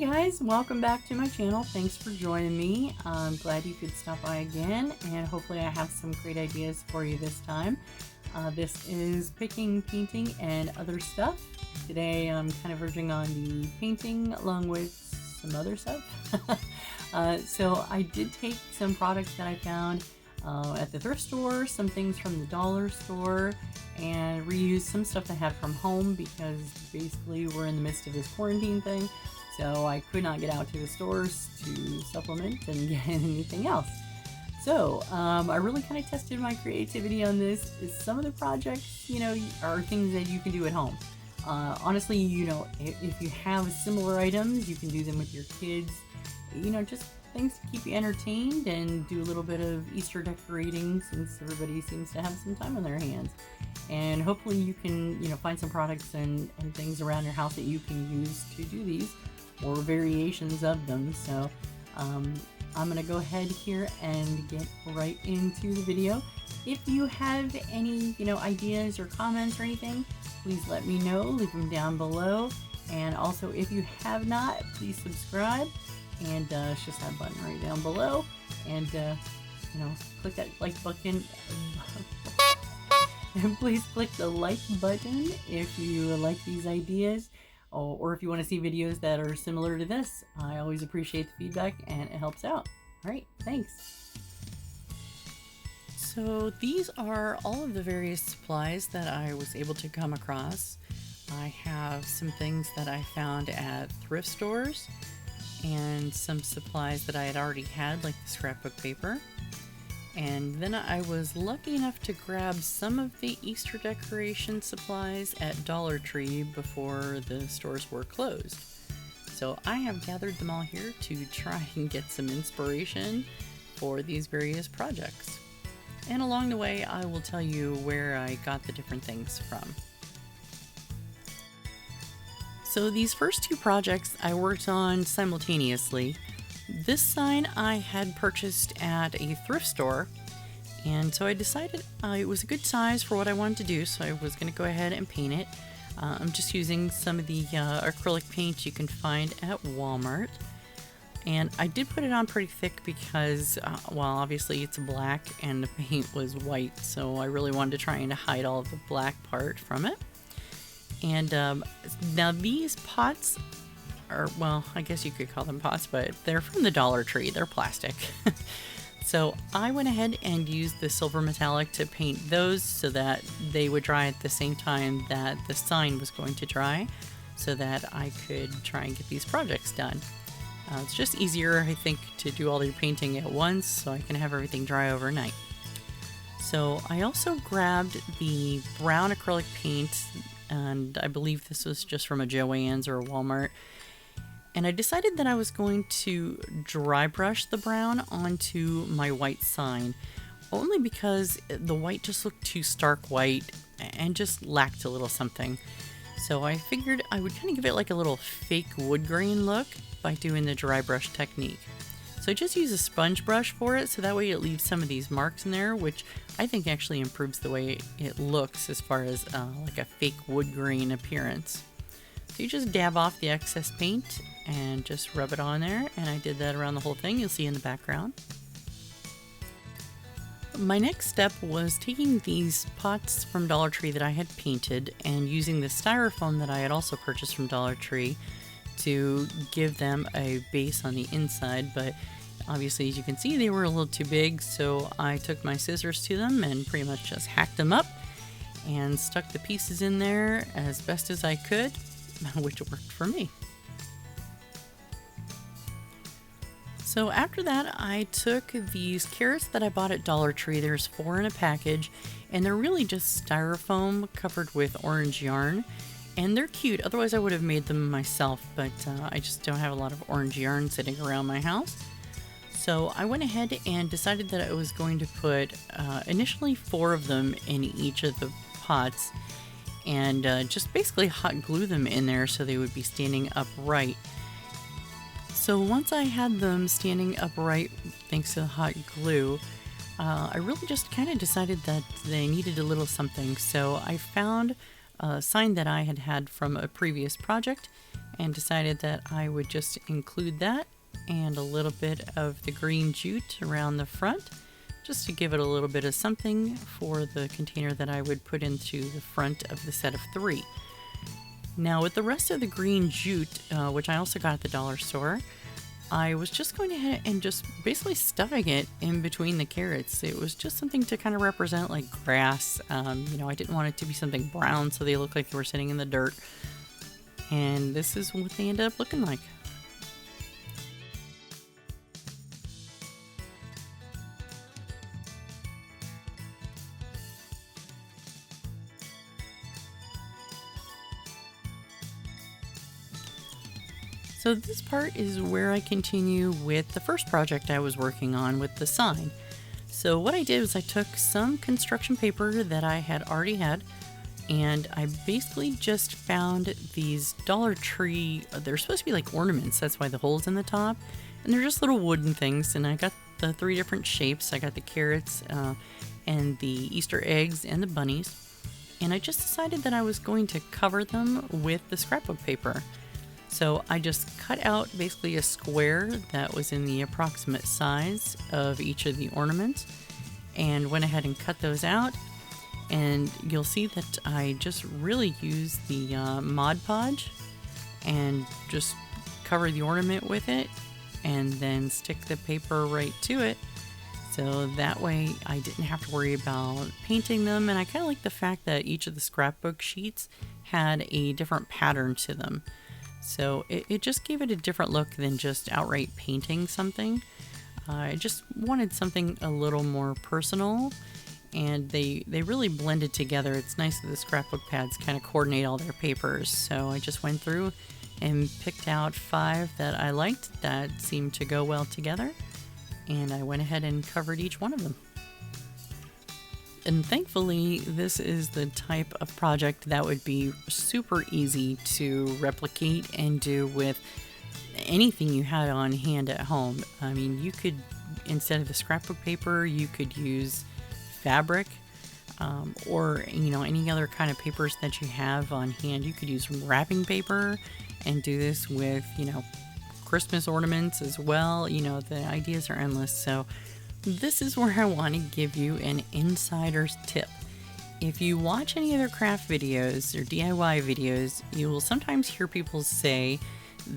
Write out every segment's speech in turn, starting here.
guys, welcome back to my channel. Thanks for joining me. I'm glad you could stop by again, and hopefully I have some great ideas for you this time. This is picking, painting, and other stuff. Today I'm kind of verging on the painting along with some other stuff. So I did take some products that I found at the thrift store, some things from the dollar store, and reuse some stuff I had from home because basically we're in the midst of this quarantine thing, so I could not get out to the stores to supplement and get anything else. So I really kind of tested my creativity on this. Some of the projects, are things that you can do at home. Honestly, if you have similar items, you can do them with your kids. Just things to keep you entertained and do a little bit of Easter decorating since everybody seems to have some time on their hands. And hopefully you can, find some products and things around your house that you can use to do these or variations of them. So I'm going to go ahead here and get right into the video. If you have any, ideas or comments or anything, please let me know. Leave them down below. And also, if you have not, please subscribe. And it's just that button right down below, and click that like button. And please click the like button if you like these ideas, or if you want to see videos that are similar to this. I always appreciate the feedback, and it helps out. All right, thanks. So these are all of the various supplies that I was able to come across. I have some things that I found at thrift stores, and some supplies that I had already had, like the scrapbook paper. And then I was lucky enough to grab some of the Easter decoration supplies at Dollar Tree before the stores were closed. So I have gathered them all here to try and get some inspiration for these various projects. And along the way, I will tell you where I got the different things from. So these first two projects I worked on simultaneously. This sign I had purchased at a thrift store, and so I decided it was a good size for what I wanted to do, so I was going to go ahead and paint it. I'm just using some of the acrylic paint you can find at Walmart, and I did put it on pretty thick because, well, obviously it's black and the paint was white, so I really wanted to try and hide all of the black part from it. And now these pots are, well, I guess you could call them pots, but they're from the Dollar Tree. They're plastic. So I went ahead and used the silver metallic to paint those so that they would dry at the same time that the sign was going to dry, so that I could try and get these projects done. It's just easier, I think, to do all your painting at once so I can have everything dry overnight. So I also grabbed the brown acrylic paint, and I believe this was just from a Joann's or a Walmart. And I decided that I was going to dry brush the brown onto my white sign, only because the white just looked too stark white and just lacked a little something. So I figured I would kind of give it like a little fake wood grain look by doing the dry brush technique. So I just use a sponge brush for it, so that way it leaves some of these marks in there, which I think actually improves the way it looks as far as like a fake wood grain appearance. So you just dab off the excess paint and just rub it on there, and I did that around the whole thing. You'll see in the background. My next step was taking these pots from Dollar Tree that I had painted and using the styrofoam that I had also purchased from Dollar Tree to give them a base on the inside, but obviously, as you can see, they were a little too big, so I took my scissors to them and pretty much just hacked them up and stuck the pieces in there as best as I could, which worked for me. So after that, I took these carrots that I bought at Dollar Tree. There's 4 in a package, and they're really just styrofoam covered with orange yarn. And they're cute, otherwise I would have made them myself, but I just don't have a lot of orange yarn sitting around my house. So I went ahead and decided that I was going to put initially 4 of them in each of the pots, and just basically hot glue them in there so they would be standing upright. So once I had them standing upright thanks to the hot glue, I really just kind of decided that they needed a little something. So I found a sign that I had had from a previous project and decided that I would just include that and a little bit of the green jute around the front, just to give it a little bit of something for the container that I would put into the front of the set of 3. Now with the rest of the green jute, which I also got at the dollar store, I was just going ahead and just basically stuffing it in between the carrots. It was just something to kind of represent like grass. I didn't want it to be something brown so they looked like they were sitting in the dirt. And this is what they ended up looking like. So this part is where I continue with the first project I was working on with the sign. So what I did was I took some construction paper that I had already had, and I basically just found these Dollar Tree, they're supposed to be like ornaments, that's why the hole's in the top, and they're just little wooden things, and I got the 3 different shapes. I got the carrots and the Easter eggs and the bunnies, and I just decided that I was going to cover them with the scrapbook paper. So I just cut out basically a square that was in the approximate size of each of the ornaments and went ahead and cut those out. And you'll see that I just really use the Mod Podge and just cover the ornament with it and then stick the paper right to it. So that way I didn't have to worry about painting them. And I kind of like the fact that each of the scrapbook sheets had a different pattern to them. So it just gave it a different look than just outright painting something. I just wanted something a little more personal, and they really blended together. It's nice that the scrapbook pads kind of coordinate all their papers. So I just went through and picked out 5 that I liked that seemed to go well together, and I went ahead and covered each one of them. And thankfully, this is the type of project that would be super easy to replicate and do with anything you had on hand at home. I mean, you could, instead of the scrapbook paper, you could use fabric or, any other kind of papers that you have on hand. You could use wrapping paper and do this with, Christmas ornaments as well. The ideas are endless. So this is where I want to give you an insider's tip. If you watch any other craft videos or DIY videos, you will sometimes hear people say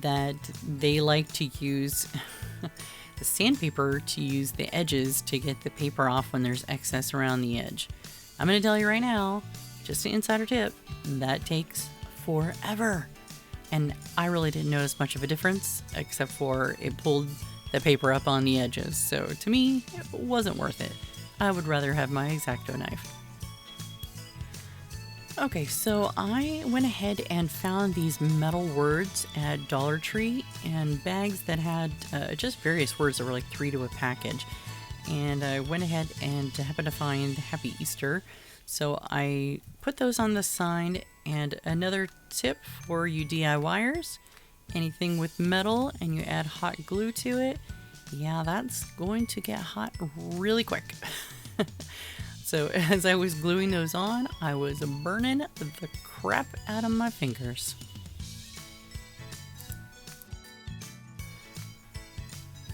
that they like to use the sandpaper to use the edges to get the paper off when there's excess around the edge. I'm going to tell you right now, just an insider tip, that takes forever. And I really didn't notice much of a difference, except for it pulled the paper up on the edges. So to me, it wasn't worth it. I would rather have my X-Acto knife. Okay, so I went ahead and found these metal words at Dollar Tree and bags that had just various words that were like 3 to a package. And I went ahead and happened to find Happy Easter. So I put those on the sign. And another tip for you DIYers, anything with metal and you add hot glue to it, yeah, that's going to get hot really quick. So as I was gluing those on, I was burning the crap out of my fingers.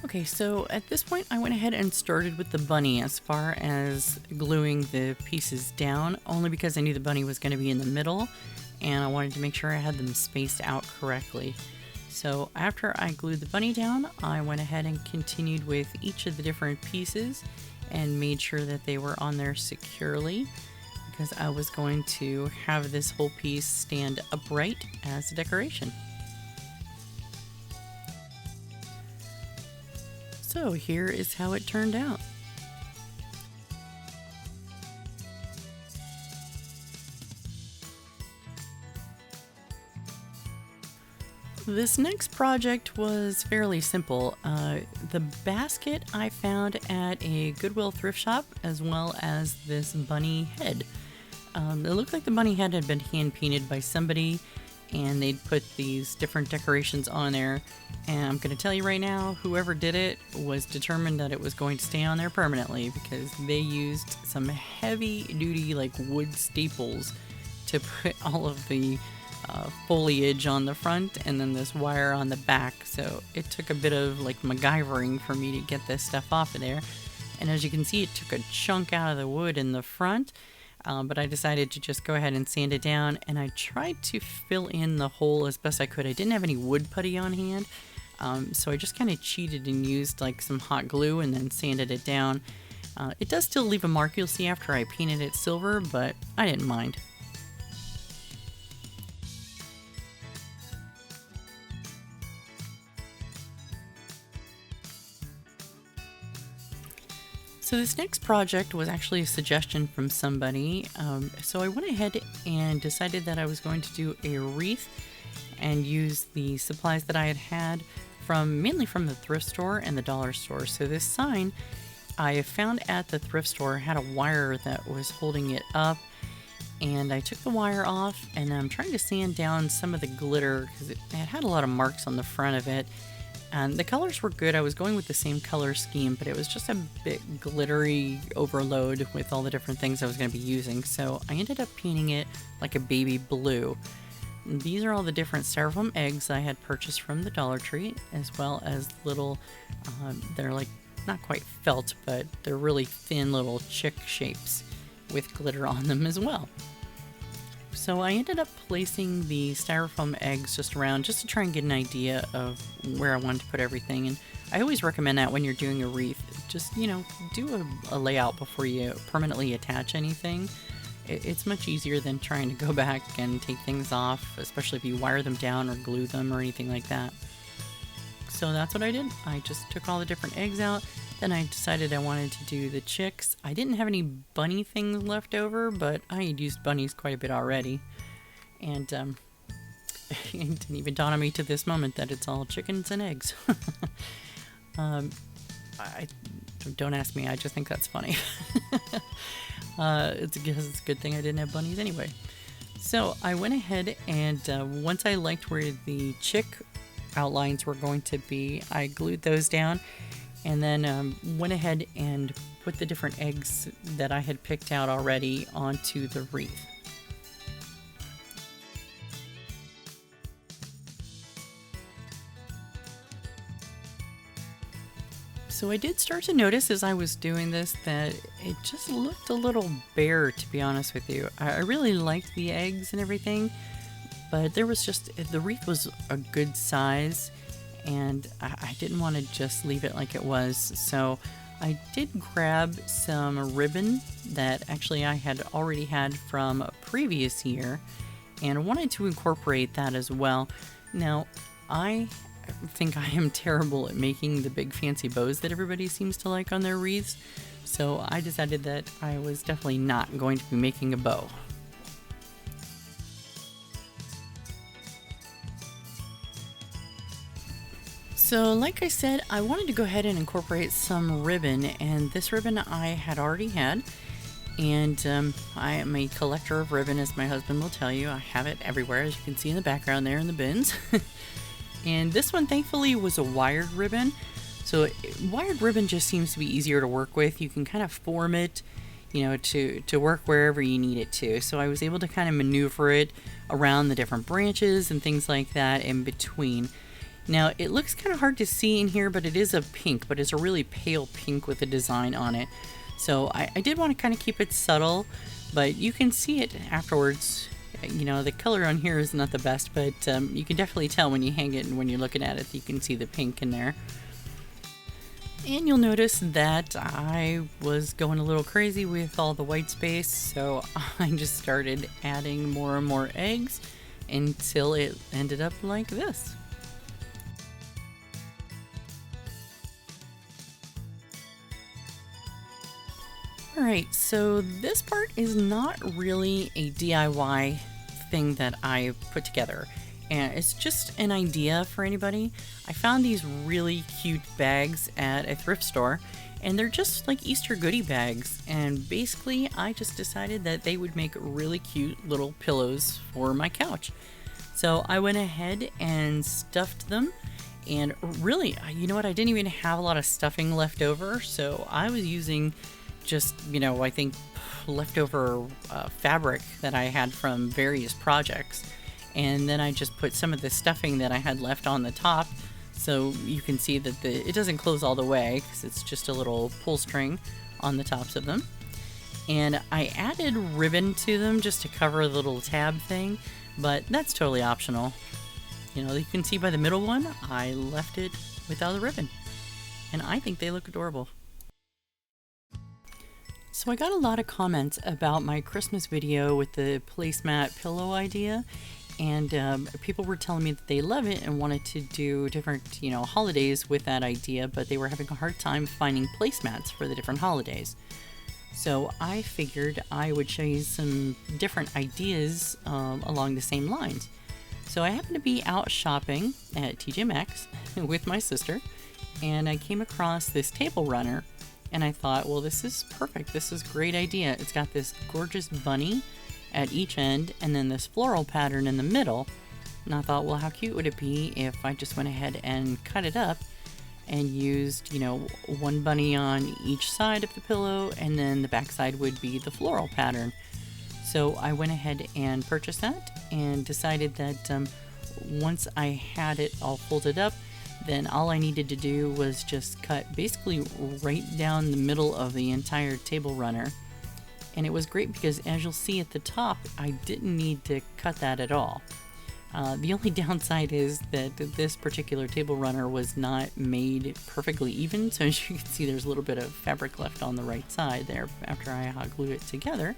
Okay, so at this point I went ahead and started with the bunny as far as gluing the pieces down, only because I knew the bunny was going to be in the middle and I wanted to make sure I had them spaced out correctly. So after I glued the bunny down, I went ahead and continued with each of the different pieces and made sure that they were on there securely, because I was going to have this whole piece stand upright as a decoration. So here is how it turned out. This next project was fairly simple. The basket I found at a Goodwill thrift shop, as well as this bunny head. It looked like the bunny head had been hand painted by somebody, and they'd put these different decorations on there. And I'm going to tell you right now, whoever did it was determined that it was going to stay on there permanently, because they used some heavy duty like wood staples to put all of the foliage on the front and then this wire on the back. So it took a bit of like MacGyvering for me to get this stuff off of there. And as you can see, it took a chunk out of the wood in the front. But I decided to just go ahead and sand it down, and I tried to fill in the hole as best I could. I didn't have any wood putty on hand, so I just kind of cheated and used like some hot glue and then sanded it down. It does still leave a mark, you'll see, after I painted it silver, but I didn't mind. So this next project was actually a suggestion from somebody. So I went ahead and decided that I was going to do a wreath and use the supplies that I had mainly from the thrift store and the dollar store. So this sign I found at the thrift store had a wire that was holding it up, and I took the wire off and I'm trying to sand down some of the glitter because it had a lot of marks on the front of it. And the colors were good. I was going with the same color scheme, but it was just a bit glittery overload with all the different things I was going to be using. So I ended up painting it like a baby blue. And these are all the different styrofoam eggs I had purchased from the Dollar Tree, as well as little, they're like not quite felt, but they're really thin little chick shapes with glitter on them as well. So I ended up placing the styrofoam eggs just around just to try and get an idea of where I wanted to put everything. And I always recommend that when you're doing a wreath, just, you know, do a layout before you permanently attach anything. It's much easier than trying to go back and take things off, especially if you wire them down or glue them or anything like that. So that's what I did. I just took all the different eggs out. Then I decided I wanted to do the chicks. I didn't have any bunny things left over, but I had used bunnies quite a bit already. And it didn't even dawn on me to this moment that it's all chickens and eggs. Don't ask me, I just think that's funny. It's a good thing I didn't have bunnies anyway. So I went ahead and once I liked where the chick outlines were going to be, I glued those down. And then went ahead and put the different eggs that I had picked out already onto the wreath. So I did start to notice as I was doing this that it just looked a little bare, to be honest with you. I really liked the eggs and everything, but there was just, the wreath was a good size, and I didn't want to just leave it like it was. So I did grab some ribbon that actually I had already had from a previous year and wanted to incorporate that as well. Now, I think I am terrible at making the big fancy bows that everybody seems to like on their wreaths, so I decided that I was definitely not going to be making a bow. So like I said, I wanted to go ahead and incorporate some ribbon, and this ribbon I had already had, and I am a collector of ribbon, as my husband will tell you. I have it everywhere, as you can see in the background there in the bins. And this one thankfully was a wired ribbon, so wired ribbon just seems to be easier to work with. You can kind of form it, you know, to work wherever you need it to. So I was able to kind of maneuver it around the different branches and things like that in between. Now, it looks kind of hard to see in here, but it is a pink, but it's a really pale pink with a design on it. So I did want to kind of keep it subtle, but you can see it afterwards. You know, the color on here is not the best, but you can definitely tell when you hang it and when you're looking at it, you can see the pink in there. And you'll notice that I was going a little crazy with all the white space, so I just started adding more and more eggs until it ended up like this. Alright, so this part is not really a DIY thing that I put together, and it's just an idea for anybody. I found these really cute bags at a thrift store, and they're just like Easter goodie bags, and basically I just decided that they would make really cute little pillows for my couch. So I went ahead and stuffed them, and really, you know what, I didn't even have a lot of stuffing left over, so I was using just, you know, I think leftover fabric that I had from various projects, and then I just put some of the stuffing that I had left on the top, so you can see that it doesn't close all the way because it's just a little pull string on the tops of them. And I added ribbon to them just to cover the little tab thing, but that's totally optional. You know, you can see by the middle one, I left it without the ribbon, and I think they look adorable. So I got a lot of comments about my Christmas video with the placemat pillow idea, and people were telling me that they love it and wanted to do different, you know, holidays with that idea, but they were having a hard time finding placemats for the different holidays. So I figured I would show you some different ideas along the same lines. So I happened to be out shopping at TJ Maxx with my sister, and I came across this table runner, and I thought, well, this is perfect. This is a great idea. It's got this gorgeous bunny at each end and then this floral pattern in the middle. And I thought, well, how cute would it be if I just went ahead and cut it up and used, you know, one bunny on each side of the pillow, and then the back side would be the floral pattern. So I went ahead and purchased that and decided that once I had it all folded up, then all I needed to do was just cut basically right down the middle of the entire table runner. And it was great because, as you'll see at the top, I didn't need to cut that at all. The only downside is that this particular table runner was not made perfectly even, so as you can see there's a little bit of fabric left on the right side there after I hot glued it together.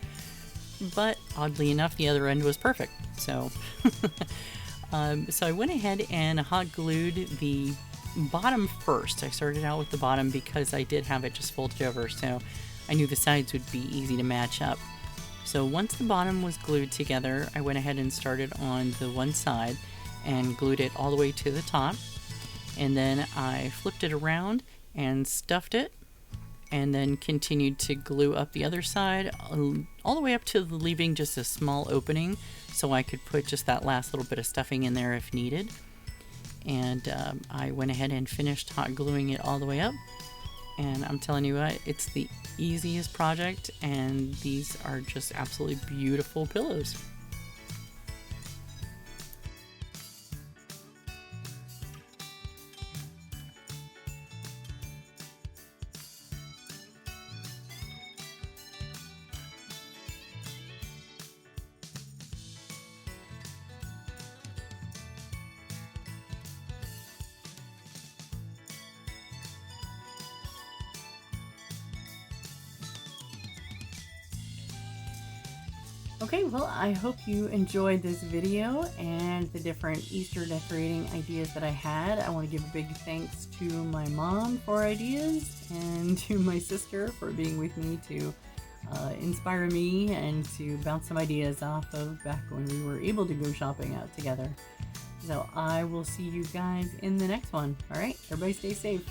But oddly enough, the other end was perfect. So so I went ahead and hot glued the bottom first. I started out with the bottom because I did have it just folded over, so I knew the sides would be easy to match up. So once the bottom was glued together, I went ahead and started on the one side and glued it all the way to the top. And then I flipped it around and stuffed it, and then continued to glue up the other side all the way up to leaving just a small opening so I could put just that last little bit of stuffing in there if needed. And I went ahead and finished hot gluing it all the way up, and I'm telling you what, it's the easiest project, and these are just absolutely beautiful pillows. Okay, well, I hope you enjoyed this video and the different Easter decorating ideas that I had. I want to give a big thanks to my mom for ideas and to my sister for being with me to inspire me and to bounce some ideas off of back when we were able to go shopping out together. So I will see you guys in the next one. All right, everybody stay safe.